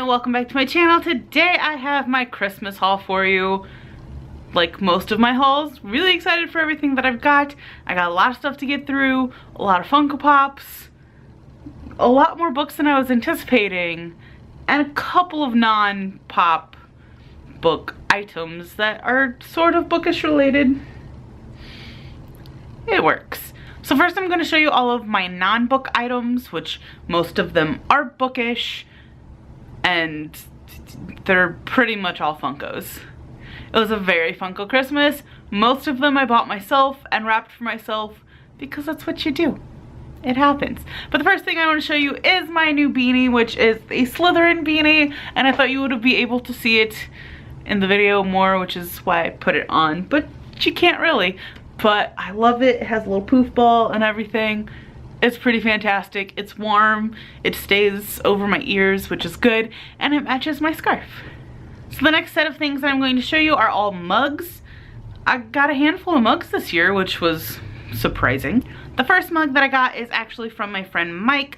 welcome back to my channel. Today I have my Christmas haul for you. Like most of my hauls, really excited for everything that I've got. I got a lot of stuff to get through, a lot of Funko Pops, a lot more books than I was anticipating, and a couple of non-pop book items that are sort of bookish related. It works. So first I'm going to show you all of my non-book items, which most of them are bookish, and they're pretty much all Funkos. It was a very Funko Christmas. Most of them I bought myself and wrapped for myself because that's what you do. It happens. But the first thing I want to show you is my new beanie, which is a Slytherin beanie, and I thought you would be able to see it in the video more, which is why I put it on, but you can't really. But I love it. It has a little poof ball and everything. It's pretty fantastic. It's warm. It stays over my ears, which is good, and it matches my scarf. So the next set of things that I'm going to show you are all mugs. I got a handful of mugs this year, which was surprising. The first mug that I got is actually from my friend Mike,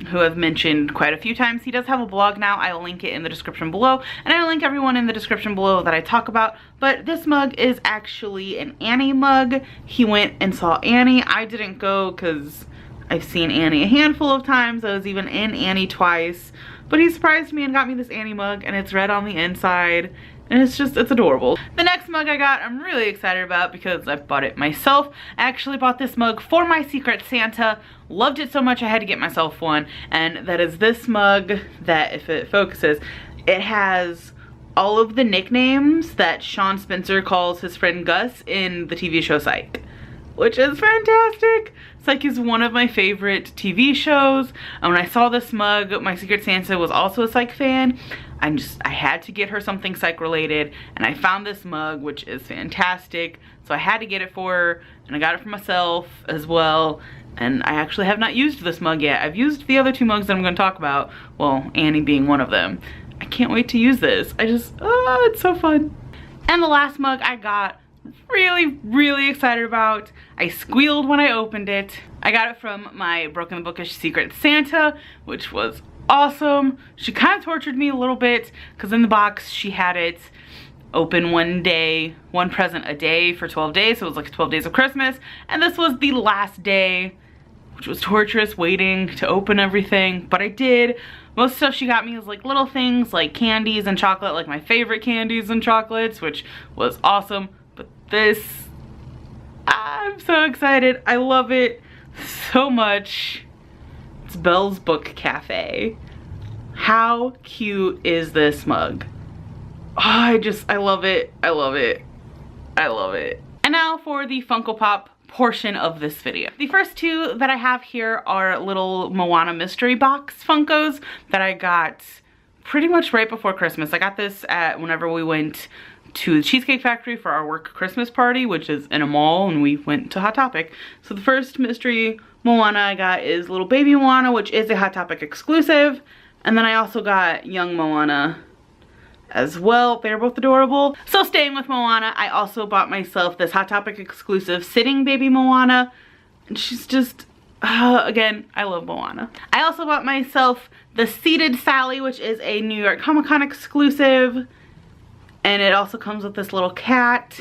who I've mentioned quite a few times. He does have a blog now. I will link it in the description below, and I will link everyone in the description below that I talk about. But this mug is actually an Annie mug. He went and saw Annie. I didn't go because I've seen Annie a handful of times. I was even in Annie twice. But he surprised me and got me this Annie mug, and it's red on the inside. And it's adorable. The next mug I got, I'm really excited about because I bought it myself. I actually bought this mug for my Secret Santa. Loved it so much I had to get myself one. And that is this mug that, if it focuses, it has all of the nicknames that Sean Spencer calls his friend Gus in the TV show Psych, which is fantastic. Psych is one of my favorite TV shows. And when I saw this mug, my Secret Santa was also a Psych fan. I had to get her something Psych related, and I found this mug, which is fantastic. So I had to get it for her, and I got it for myself as well. And I actually have not used this mug yet. I've used the other two mugs that I'm going to talk about. Well, Annie being one of them. I can't wait to use this. It's so fun. And the last mug I got, really excited about. I squealed when I opened it. I got it from my Broken the Bookish Secret Santa, which was awesome. She kind of tortured me a little bit because in the box she had it open one present a day for 12 days, so it was like 12 days of Christmas, and this was the last day, which was torturous waiting to open everything, but I did. Most stuff she got me is like little things like candies and chocolate, like my favorite candies and chocolates, which was awesome. But this, I'm so excited. I love it so much. It's Belle's Book Cafe. How cute is this mug? Oh, I love it. I love it. I love it. And now for the Funko Pop portion of this video. The first two that I have here are little Moana mystery box Funkos that I got pretty much right before Christmas. I got this whenever we went to the Cheesecake Factory for our work Christmas party, which is in a mall, and we went to Hot Topic. So the first mystery Moana I got is little baby Moana, which is a Hot Topic exclusive. And then I also got young Moana as well. They're both adorable. So staying with Moana, I also bought myself this Hot Topic exclusive sitting baby Moana. And she's again, I love Moana. I also bought myself the seated Sally, which is a New York Comic Con exclusive. And it also comes with this little cat.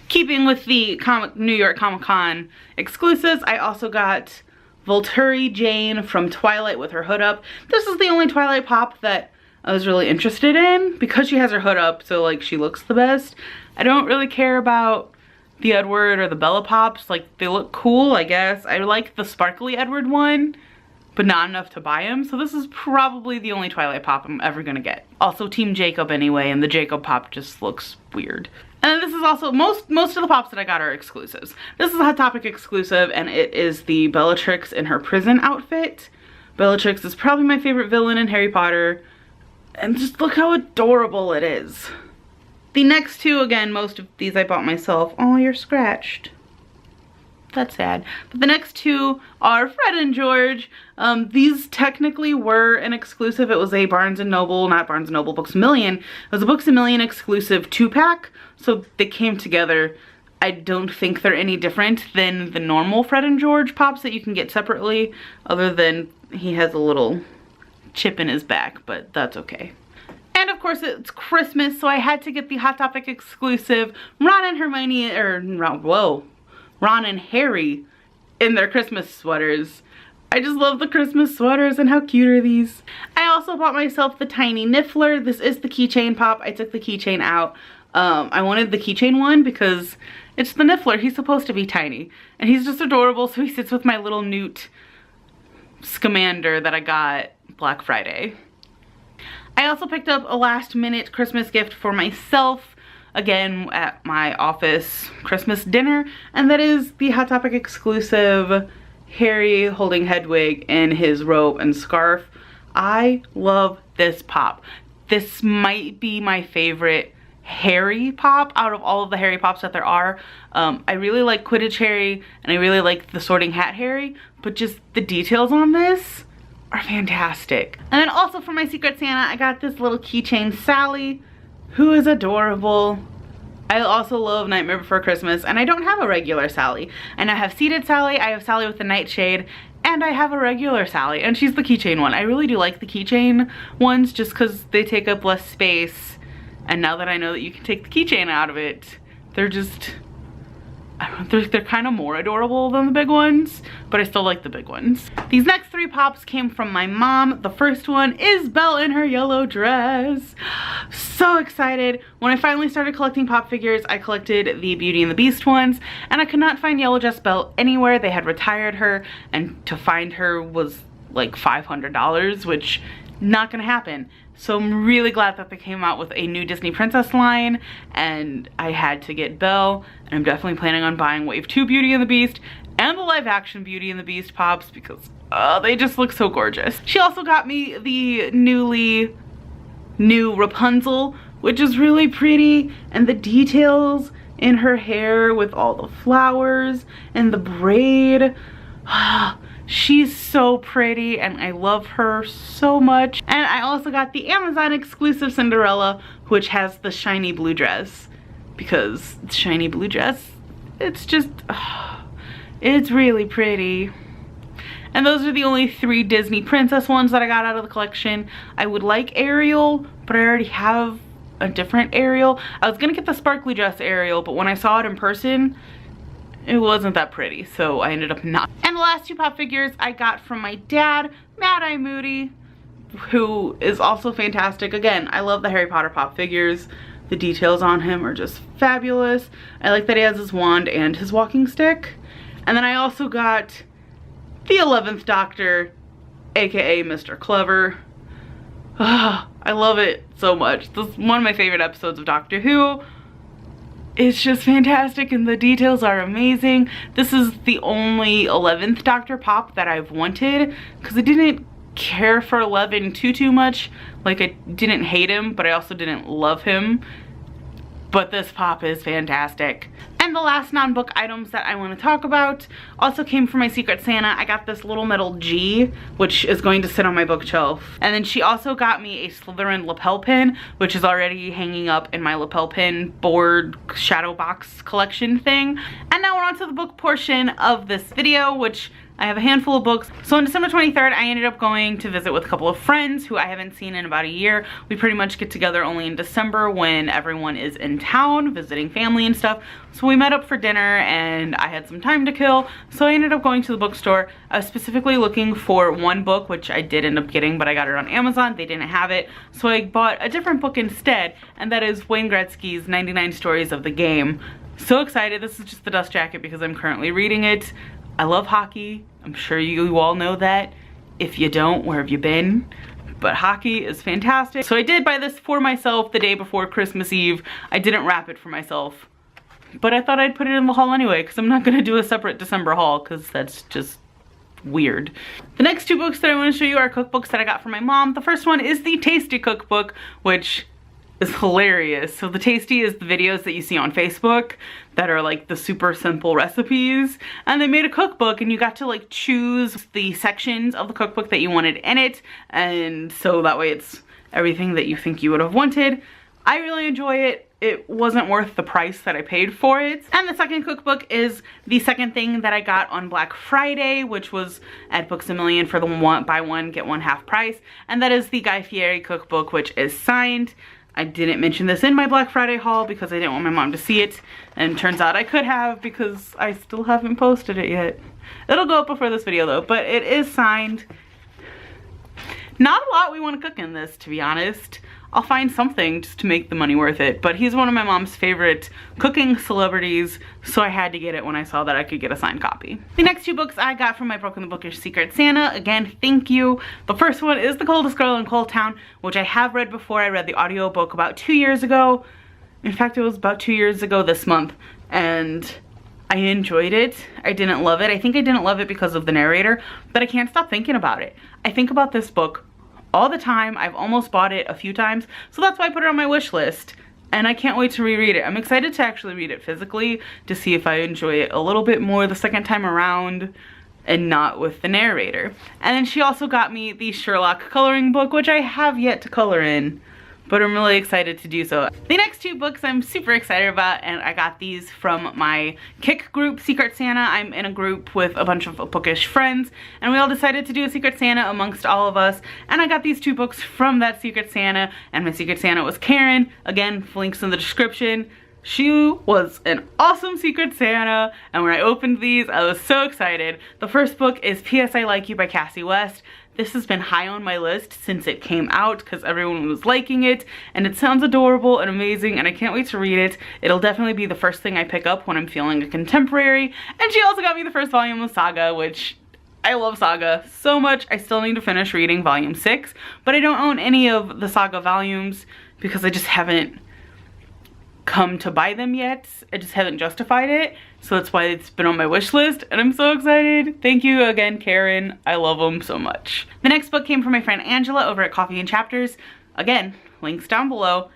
Keeping with the New York Comic Con exclusives, I also got Volturi Jane from Twilight with her hood up. This is the only Twilight pop that I was really interested in because she has her hood up, so like she looks the best. I don't really care about the Edward or the Bella pops. Like, they look cool, I guess. I like the sparkly Edward one, but not enough to buy him. So this is probably the only Twilight pop I'm ever gonna get. Also Team Jacob anyway, and the Jacob pop just looks weird. And this is also, most of the pops that I got are exclusives. This is a Hot Topic exclusive, and it is the Bellatrix in her prison outfit. Bellatrix is probably my favorite villain in Harry Potter. And just look how adorable it is. The next two, again, most of these I bought myself. Oh, you're scratched. That's sad. But the next two are Fred and George. These technically were an exclusive. It was a Barnes & Noble, not Barnes & Noble, Books A Million. It was a Books A Million exclusive 2-pack. So they came together. I don't think they're any different than the normal Fred and George pops that you can get separately, other than he has a little chip in his back, but that's okay. course it's Christmas, so I had to get the Hot Topic exclusive Ron and Hermione, Ron and Harry in their Christmas sweaters. I just love the Christmas sweaters, and how cute are these? I also bought myself the tiny Niffler. This is the keychain pop. I took the keychain out. I wanted the keychain one because it's the Niffler. He's supposed to be tiny, and he's just adorable, so he sits with my little Newt Scamander that I got Black Friday. I also picked up a last minute Christmas gift for myself, again at my office Christmas dinner, and that is the Hot Topic exclusive Harry holding Hedwig in his robe and scarf. I love this pop. This might be my favorite Harry pop out of all of the Harry pops that there are. I really like Quidditch Harry, and I really like the Sorting Hat Harry, but just the details on this are fantastic. And then also for my Secret Santa, I got this little keychain Sally, who is adorable. I also love Nightmare Before Christmas, and I don't have a regular Sally. And I have Seated Sally, I have Sally with the Nightshade, and I have a regular Sally, and she's the keychain one. I really do like the keychain ones just because they take up less space. And now that I know that you can take the keychain out of it, they're just, they're kind of more adorable than the big ones, but I still like the big ones. These next three pops came from my mom. The first one is Belle in her yellow dress. So excited. When I finally started collecting pop figures, I collected the Beauty and the Beast ones, and I could not find Yellow Dress Belle anywhere. They had retired her, and to find her was like $500, which not gonna happen. So I'm really glad that they came out with a new Disney Princess line, and I had to get Belle, and I'm definitely planning on buying Wave 2 Beauty and the Beast and the live action Beauty and the Beast pops because they just look so gorgeous. She also got me the new Rapunzel, which is really pretty, and the details in her hair with all the flowers and the braid. She's so pretty, and I love her so much. And I also got the Amazon exclusive Cinderella, which has the shiny blue dress, because it's shiny blue dress, it's just, it's really pretty. And those are the only three Disney princess ones that I got out of the collection. I would like Ariel, but I already have a different Ariel. I was gonna get the sparkly dress Ariel, but when I saw it in person, it wasn't that pretty, so I ended up not. And the last two pop figures I got from my dad, Mad Eye Moody, who is also fantastic. Again, I love the Harry Potter pop figures. The details on him are just fabulous. I like that he has his wand and his walking stick. And then I also got the 11th Doctor, aka Mr. Clever. I love it so much. This is one of my favorite episodes of Doctor Who. It's just fantastic, and the details are amazing. This is the only 11th Doctor pop that I've wanted, because I didn't care for 11 too much. Like, I didn't hate him, but I also didn't love him. But this pop is fantastic. And the last non-book items that I want to talk about also came from my Secret Santa. I got this little metal G, which is going to sit on my bookshelf. And then she also got me a Slytherin lapel pin, which is already hanging up in my lapel pin board shadow box collection thing. And now we're on to the book portion of this video, which I have a handful of books. So on December 23rd, I ended up going to visit with a couple of friends who I haven't seen in about a year. We pretty much get together only in December when everyone is in town visiting family and stuff. So we met up for dinner, and I had some time to kill, so I ended up going to the bookstore. I was specifically looking for one book, which I did end up getting, but I got it on Amazon. They didn't have it, so I bought a different book instead, and that is Wayne Gretzky's 99 Stories of the Game. So excited. This is just the dust jacket because I'm currently reading it. I love hockey. I'm sure you all know that. If you don't, where have you been? But hockey is fantastic. So I did buy this for myself the day before Christmas Eve. I didn't wrap it for myself, but I thought I'd put it in the haul anyway, because I'm not going to do a separate December haul, because that's just weird. The next two books that I want to show you are cookbooks that I got from my mom. The first one is the Tasty cookbook, which is hilarious. So the Tasty is the videos that you see on Facebook that are like the super simple recipes, and they made a cookbook, and you got to like choose the sections of the cookbook that you wanted in it, and so that way it's everything that you think you would have wanted. I really enjoy it. it wasn't worth the price that I paid for it. And the second cookbook is the second thing that I got on Black Friday, which was at Books A Million for the buy one, get one half price. And that is the Guy Fieri cookbook, which is signed. I didn't mention this in my Black Friday haul because I didn't want my mom to see it. And turns out I could have because I still haven't posted it yet. It'll go up before this video though, but it is signed. Not a lot we want to cook in this, to be honest. I'll find something just to make the money worth it, but he's one of my mom's favorite cooking celebrities, so I had to get it when I saw that I could get a signed copy. The next two books I got from my Broken the Bookish Secret Santa. Again, thank you. The first one is The Coldest Girl in Cold Town, which I have read before. I read the audiobook about 2 years ago. In fact, it was about 2 years ago this month, and I enjoyed it. I didn't love it. I think I didn't love it because of the narrator, but I can't stop thinking about it. I think about this book all the time. I've almost bought it a few times, so that's why I put it on my wish list, and I can't wait to reread it. I'm excited to actually read it physically to see if I enjoy it a little bit more the second time around and not with the narrator. And then she also got me the Sherlock coloring book, which I have yet to color in, but I'm really excited to do so. The next two books I'm super excited about, and I got these from my Kik group, Secret Santa. I'm in a group with a bunch of bookish friends, and we all decided to do a Secret Santa amongst all of us, and I got these two books from that Secret Santa, and my Secret Santa was Karen. Again, links in the description. She was an awesome Secret Santa, and when I opened these, I was so excited. The first book is P.S. I Like You by Cassie West. This has been high on my list since it came out because everyone was liking it, and it sounds adorable and amazing, and I can't wait to read it. It'll definitely be the first thing I pick up when I'm feeling a contemporary. And she also got me the first volume of Saga, which I love Saga so much. I still need to finish reading volume 6, but I don't own any of the Saga volumes because I just haven't come to buy them yet. I just haven't justified it, so that's why it's been on my wish list, and I'm so excited. Thank you again, Karen. I love them so much. The next book came from my friend Angela over at Coffee and Chapters. Again, links down below.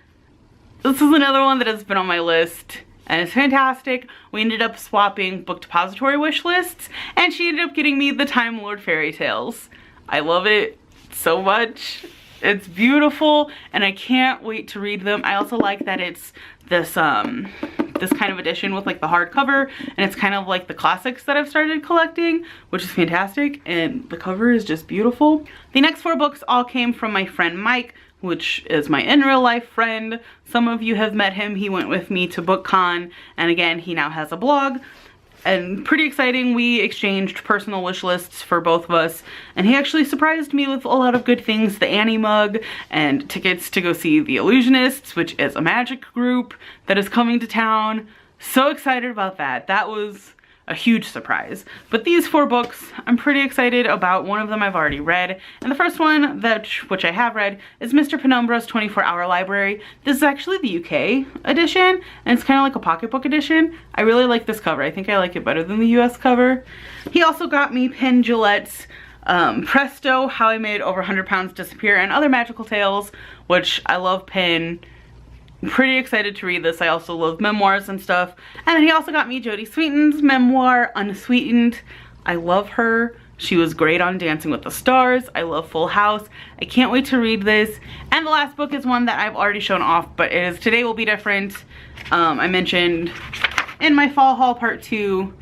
This is another one that has been on my list, and it's fantastic. We ended up swapping book depository wish lists, and she ended up getting me the Time Lord fairy tales. I love it so much. It's beautiful, and I can't wait to read them. I also like that it's this this kind of edition with like the hardcover, and it's kind of like the classics that I've started collecting, which is fantastic, and the cover is just beautiful. The next 4 books all came from my friend Mike, which is my in real life friend. Some of you have met him. He went with me to BookCon, and again, he now has a blog. And pretty exciting, we exchanged personal wish lists for both of us, and he actually surprised me with a lot of good things. The Annie mug and tickets to go see The Illusionists, which is a magic group that is coming to town. So excited about that. That was a huge surprise. But these 4 books, I'm pretty excited about. One of them I've already read, and the first one, which I have read, is Mr. Penumbra's 24-Hour Library. This is actually the UK edition, and it's kind of like a pocketbook edition. I really like this cover. I think I like it better than the US cover. He also got me Penn Jillette's Presto, How I Made Over 100 Pounds Disappear, and Other Magical Tales, which I love Penn. I'm pretty excited to read this. I also love memoirs and stuff. And then he also got me Jodie Sweetin's memoir, Unsweetened. I love her. She was great on Dancing with the Stars. I love Full House. I can't wait to read this. And the last book is one that I've already shown off, but it is Today Will Be Different. I mentioned in my fall haul part 2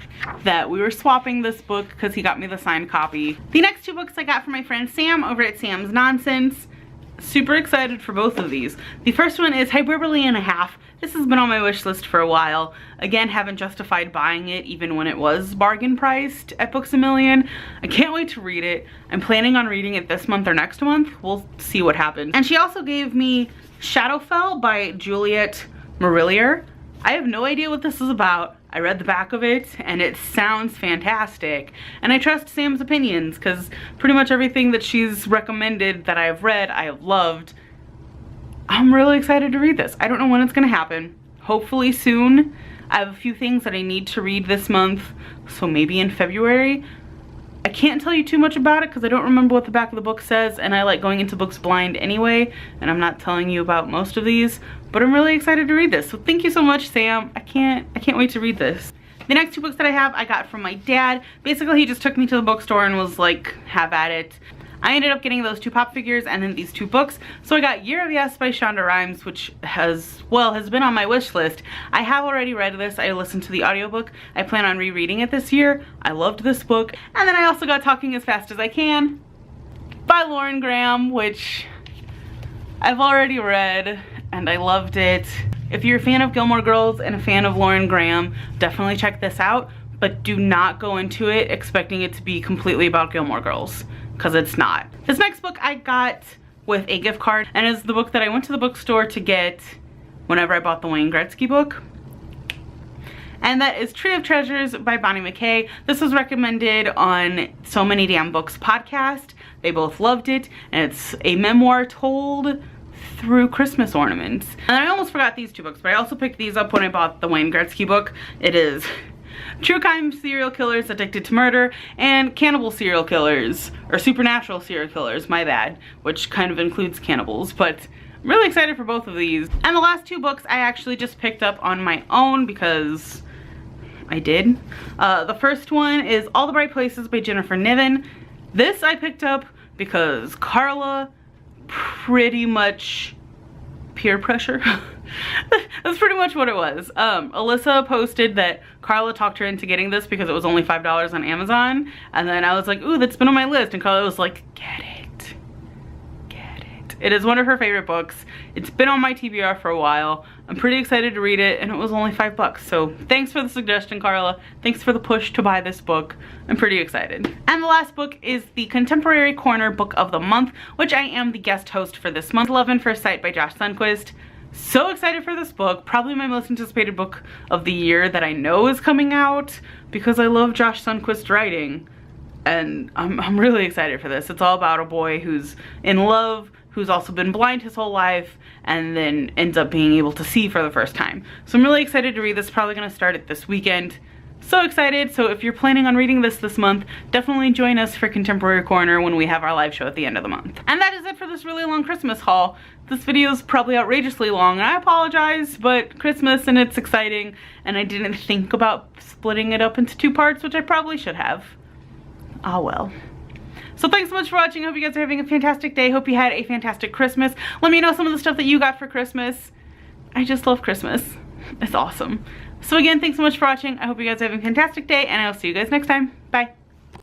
that we were swapping this book because he got me the signed copy. The next 2 books I got from my friend Sam over at Sam's Nonsense. Super excited for both of these. The first one is Hyperbole and a Half. This has been on my wish list for a while. Again, haven't justified buying it even when it was bargain priced at Books A Million. I can't wait to read it. I'm planning on reading it this month or next month. We'll see what happens. And she also gave me Shadowfell by Juliet Marillier. I have no idea what this is about. I read the back of it and it sounds fantastic. And I trust Sam's opinions because pretty much everything that she's recommended that I've read, I have loved. I'm really excited to read this. I don't know when it's gonna happen. Hopefully soon. I have a few things that I need to read this month, so maybe in February. I can't tell you too much about it because I don't remember what the back of the book says, and I like going into books blind anyway, and I'm not telling you about most of these, but I'm really excited to read this. So thank you so much, Sam. I can't wait to read this. The next 2 books that I have, I got from my dad. Basically, he just took me to the bookstore and was like, have at it. I ended up getting those 2 pop figures and then these 2 books. So I got Year of Yes by Shonda Rhimes, which has been on my wish list. I have already read this. I listened to the audiobook. I plan on rereading it this year. I loved this book. And then I also got Talking as Fast as I Can by Lauren Graham, which I've already read and I loved it. If you're a fan of Gilmore Girls and a fan of Lauren Graham, definitely check this out, but do not go into it expecting it to be completely about Gilmore Girls, because it's not. This next book I got with a gift card, and is the book that I went to the bookstore to get whenever I bought the Wayne Gretzky book. And that is Tree of Treasures by Bonnie McKay. This was recommended on So Many Damn Books podcast. They both loved it, and it's a memoir told through Christmas ornaments. And I almost forgot these 2 books, but I also picked these up when I bought the Wayne Gretzky book. It is True Crime Serial Killers Addicted to Murder and Cannibal Serial Killers, or Supernatural Serial Killers, my bad, which kind of includes cannibals, but I'm really excited for both of these. And the last 2 books I actually just picked up on my own because I did. The first one is All the Bright Places by Jennifer Niven. This I picked up because Carla pretty much peer pressure. That's pretty much what it was. Alyssa posted that Carla talked her into getting this because it was only $5 on Amazon, and then I was like, ooh, that's been on my list, and Carla was like, get it, get it. It is one of her favorite books. It's been on my TBR for a while. I'm pretty excited to read it, and it was only $5, so thanks for the suggestion, Carla. Thanks for the push to buy this book. I'm pretty excited. And the last book is the Contemporary Corner Book of the Month, which I am the guest host for this month, Love at First Sight by Josh Sundquist. So excited for this book. Probably my most anticipated book of the year that I know is coming out because I love Josh Sundquist writing, and I'm really excited for this. It's all about a boy who's in love, who's also been blind his whole life, and then ends up being able to see for the first time. So I'm really excited to read this. Probably gonna start it this weekend. So excited. So if you're planning on reading this month, definitely join us for Contemporary Corner when we have our live show at the end of the month. And that is it for this really long Christmas haul. This video is probably outrageously long, and I apologize, but Christmas and it's exciting, and I didn't think about splitting it up into 2 parts, which I probably should have. Ah well. So thanks so much for watching. I hope you guys are having a fantastic day. Hope you had a fantastic Christmas. Let me know some of the stuff that you got for Christmas. I just love Christmas. It's awesome. So again, thanks so much for watching. I hope you guys are having a fantastic day, and I'll see you guys next time. Bye.